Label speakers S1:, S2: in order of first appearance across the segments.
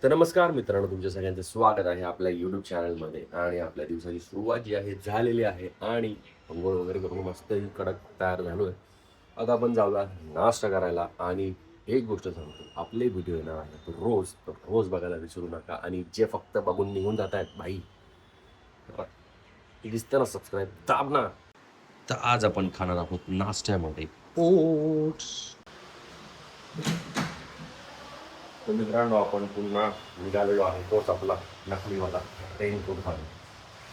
S1: तर नमस्कार मित्रांनो, तुमच्या सगळ्यांचं स्वागत आहे आपल्या यूट्यूब चॅनलमध्ये. आणि आपल्या दिवसाची सुरुवात जी आहे झालेली आहे आणि अंघोळ वगैरे करून मस्त कडक तयार झालो आहे. आता आपण जाऊया नाश्ता करायला. आणि एक गोष्ट सांगतो, आपले व्हिडिओ येणार आहेत रोज, तर रोज बघायला विसरू नका. आणि जे फक्त बघून निघून जात आहेत भाई, दिसतं ना सबस्क्राईब, दाब ना. तर आज आपण खाणार आहोत नाश्त्यामध्ये ओट्स. तर मित्रांनो, आपण पुन्हा निघालेलो आहे, तोच आपला नकलीवाला रेनकोट घालून.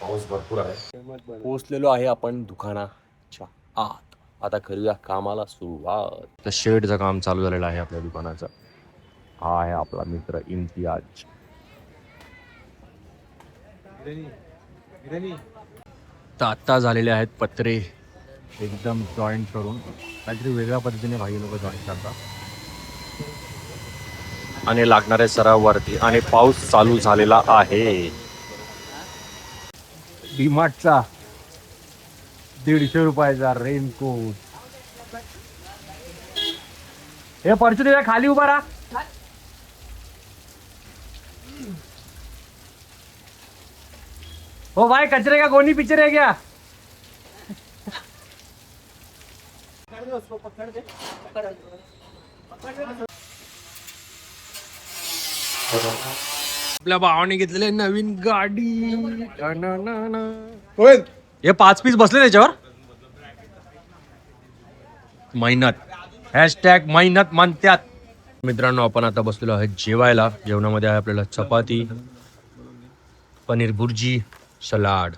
S1: पाऊस भरपूर आहे. पोहोचलेलो आहे आपण दुकानाच्या आत. आता करूया कामाला सुरुवात. तर शेडचं काम चालू झालेलं आहे आपल्या दुकानाचं. हा आहे आपला मित्र इम्तियाज. तर आत्ता झालेले आहेत पत्रे एकदम जॉईंट करून. काहीतरी वेगळ्या पद्धतीने भाई लोक जॉईंट करतात आणि लागणारे सरावरती. आणि पाऊस चालू झालेला आहे. डीमार्टचा 150 रुपयाचा रेनकोट. हे परशु देवा, खाली उभा राहा. हो भाई, कचरे का कोणी पीछे रह गया. आपल्या भावाने घेतलेली नवीन गाडी. हे 5 पीस बसले त्याच्यावर. मेहनत, हॅशटॅग मेहनत म्हणतात. मित्रांनो, आपण आता बसलेलो आहे जेवायला. जेवणामध्ये आहे आपल्याला चपाती, पनीर भुर्जी, सलाड.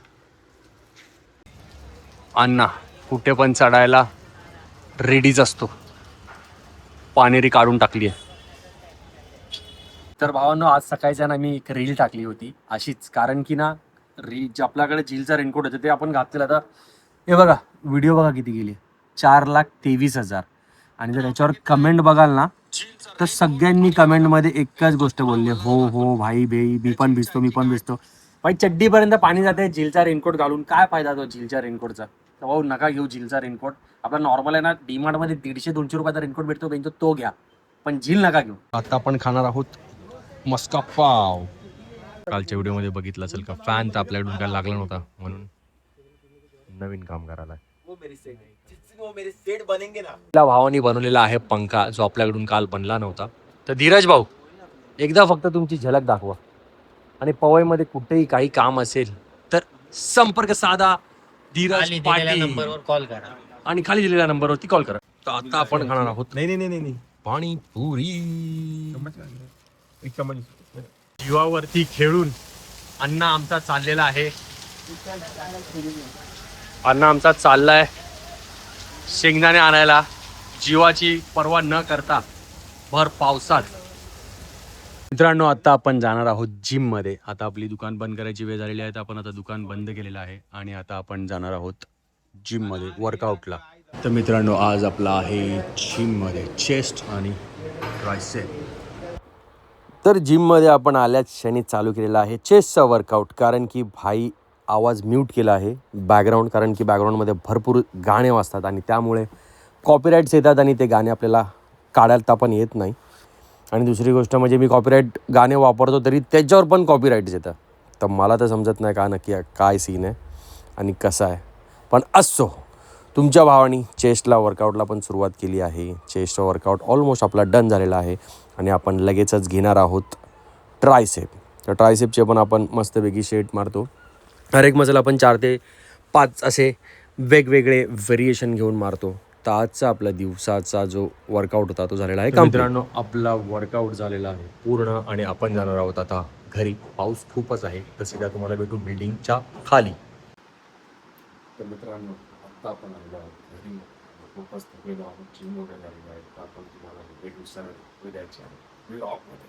S1: अण्णा कुठे पण चढायला रेडीच असतो. पाणीरी काढून टाकली आहे. तर भावांनो, आज सकाळच्या ना मी एक रील टाकली होती अशीच. कारण की ना जे आपल्याकडे झीलचा रेनकोट होतं ते आपण घातलेलं. आता हे बघा, व्हिडिओ बघा किती गेली, 4,23,000. आणि जर याच्यावर कमेंट बघाल ना, तर सगळ्यांनी कमेंटमध्ये एकच गोष्ट बोलली, हो हो भाई बेई, मी पण भिजतो, मी पण भिजतो. भाई चड्डीपर्यंत पाणी जाते झीलचा रेनकोट घालून, काय फायदा तो झीलच्या रेनकोटचा. तर भाऊ नका घेऊ झीलचा रेनकोट. आपला नॉर्मल आहे ना, डीमार्टमध्ये 150-200 रुपयाचा रेनकोट भेटतो बेंचो, तो घ्या. पण झील नका घेऊ. आता आपण खाणार आहोत मस्का पाव. कालच्या व्हिडिओमध्ये बघितलं असेल का, फॅन तर आपल्याकडून काय लागला नव्हता म्हणून नवीन काम करायला. आपल्या भावानी बनवलेला आहे पंखा, जो आपल्याकडून काल बनला नव्हता. तर धीरज भाऊ, एकदा फक्त तुमची झलक दाखवा. आणि पवईमध्ये कुठेही काही काम असेल तर संपर्क साधा धीरज पाटील
S2: नंबरवर कॉल करा.
S1: आणि खाली दिलेल्या नंबरवरती कॉल करा. तर आता आपण खाणार आहोत नाही पाणीपुरी. जीवावरती खेळून अण्णा आमचा चाललेला आहे. अण्णा आमचा चाललाय शेंगदाणे आणायला, जीवाची पर्वा न करता भर पावसात. मित्रांनो, आता आपण जाणार आहोत जिम मध्ये. आता आपली दुकान बंद करायची वेळ झालेली आहे, तर आपण आता दुकान बंद केलेलं आहे आणि आता आपण जाणार आहोत जिम मध्ये वर्कआउटला. तर मित्रांनो, आज आपला आहे जिम मध्ये चेस्ट आणि ट्रायसेप. तर जिममध्ये आपण आल्याच क्षणी चालू केलेला आहे चेस्टचा वर्कआउट. कारण की भाई आवाज म्यूट केला आहे बॅकग्राऊंड, कारण की बॅकग्राऊंडमध्ये भरपूर गाणे वाजतात आणि त्यामुळे कॉपीराईट्स येतात आणि ते गाणे आपल्याला काढता पण येत नाही. आणि दुसरी गोष्ट म्हणजे मी कॉपीराईट गाणे वापरतो तरी त्याच्यावर पण कॉपीराईट्स येतात. तर मला तर समजत नाही का नक्की काय सीन आहे आणि कसं आहे. पण असो, तुमच्या भावानी चेस्टला वर्कआउटला पण सुरुवात केली आहे. चेस्टचा वर्कआउट ऑलमोस्ट आपला डन झालेला आहे आणि आपण लगेचच घेणार आहोत ट्रायसेप. तर ट्रायसेपचे पण आपण मस्तपैकी शेट मारतो. हर एक मसल आपण 4 ते 5 असे वेगवेगळे व्हेरिएशन घेऊन मारतो. तर आजचा आपला दिवसाचा जो वर्कआउट होता तो झालेला आहे. मित्रांनो, आपला वर्कआउट झालेला आहे पूर्ण आणि आपण जाणार आहोत आता घरी. पाऊस खूपच आहे, तसे त्या तुम्हाला भेटू बिल्डिंगच्या खाली. तर मित्रांनो, आत्ता आपण आलेलो आहोत घरी. खूपच थकलेलो आहोत, जिम वगैरे झालेलो आहे. तर आपण तुम्हाला भेटू सर उद्याच्या व्लॉगमध्ये.